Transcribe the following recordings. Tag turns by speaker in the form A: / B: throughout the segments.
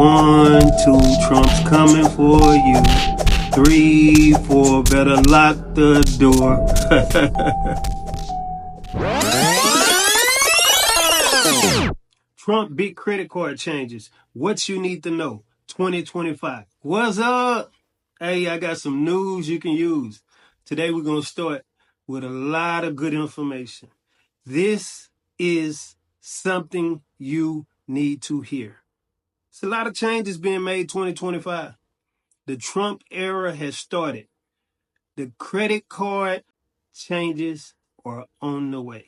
A: 1, 2, Trump's coming for you. 3, 4, better lock the door. Trump big credit card changes. What you need to know. 2025. What's up? Hey, I got some news you can use. Today we're going to start with a lot of good information. This is something you need to hear. It's a lot of changes being made 2025. The Trump era has started. The credit card changes are on the way.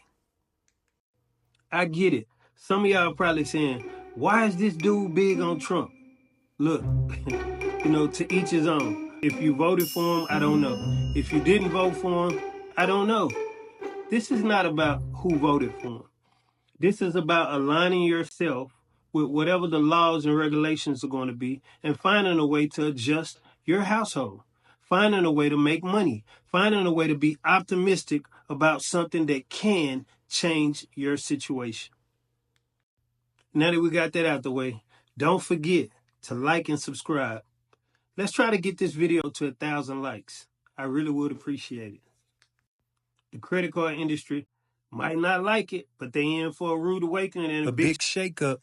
A: I get it. Some of y'all probably saying, why is this dude big on Trump? Look, to each his own. If you voted for him, I don't know. If you didn't vote for him, I don't know. This is not about who voted for him. This is about aligning yourself with whatever the laws and regulations are going to be and finding a way to adjust your household, finding a way to make money, finding a way to be optimistic about something that can change your situation. Now that we got that out the way, don't forget to like and subscribe. Let's try to get this video to 1,000 likes. I really would appreciate it. The credit card industry might not like it, but they in for a rude awakening and a big shakeup.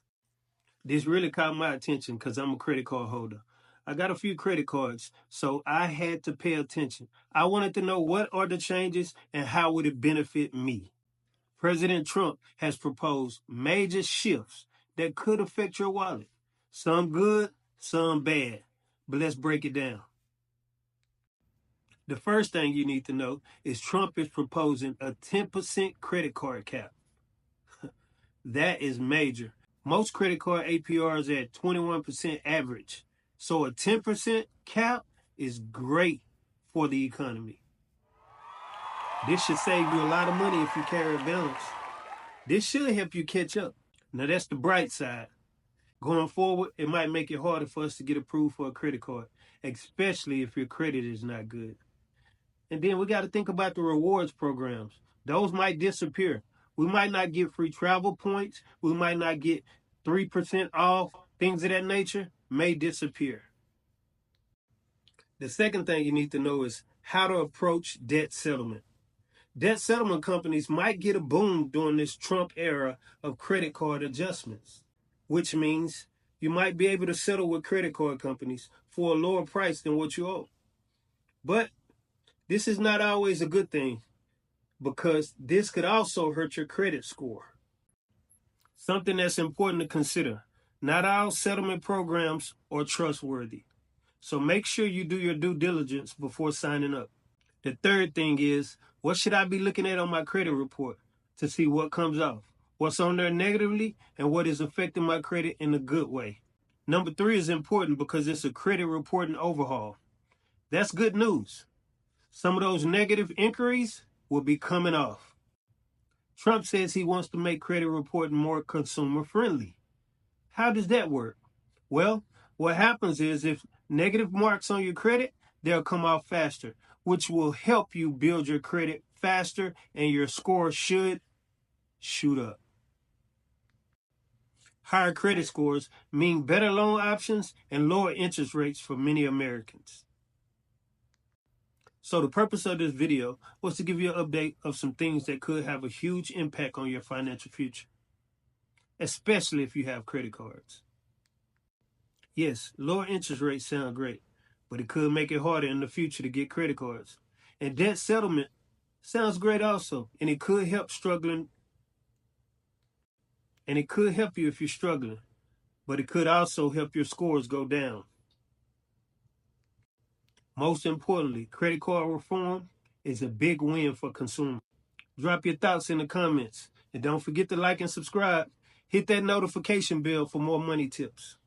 A: This really caught my attention because I'm a credit card holder. I got a few credit cards, so I had to pay attention. I wanted to know what are the changes and how would it benefit me. President Trump has proposed major shifts that could affect your wallet. Some good, some bad. But let's break it down. The first thing you need to know is Trump is proposing a 10% credit card cap. That is major. Most credit card APRs are at 21% average. So a 10% cap is great for the economy. This should save you a lot of money if you carry a balance. This should help you catch up. Now that's the bright side. Going forward, it might make it harder for us to get approved for a credit card, especially if your credit is not good. And then we got to think about the rewards programs. Those might disappear. We might not get free travel points. We might not get 3% off. Things of that nature may disappear. The second thing you need to know is how to approach debt settlement. Debt settlement companies might get a boom during this Trump era of credit card adjustments, which means you might be able to settle with credit card companies for a lower price than what you owe. But this is not always a good thing because this could also hurt your credit score. Something that's important to consider. Not all settlement programs are trustworthy. So make sure you do your due diligence before signing up. The third thing is, what should I be looking at on my credit report to see what comes off? What's on there negatively and what is affecting my credit in a good way. Number 3 is important because it's a credit reporting overhaul. That's good news. Some of those negative inquiries will be coming off. Trump says he wants to make credit reporting more consumer friendly. How does that work? Well, what happens is if negative marks on your credit, they'll come off faster, which will help you build your credit faster and your score should shoot up. Higher credit scores mean better loan options and lower interest rates for many Americans. So the purpose of this video was to give you an update of some things that could have a huge impact on your financial future, especially if you have credit cards. Yes, lower interest rates sound great, but it could make it harder in the future to get credit cards. And debt settlement sounds great also, and it could help you if you're struggling, but it could also help your scores go down. Most importantly, credit card reform is a big win for consumers. Drop your thoughts in the comments, and don't forget to like and subscribe. Hit that notification bell for more money tips.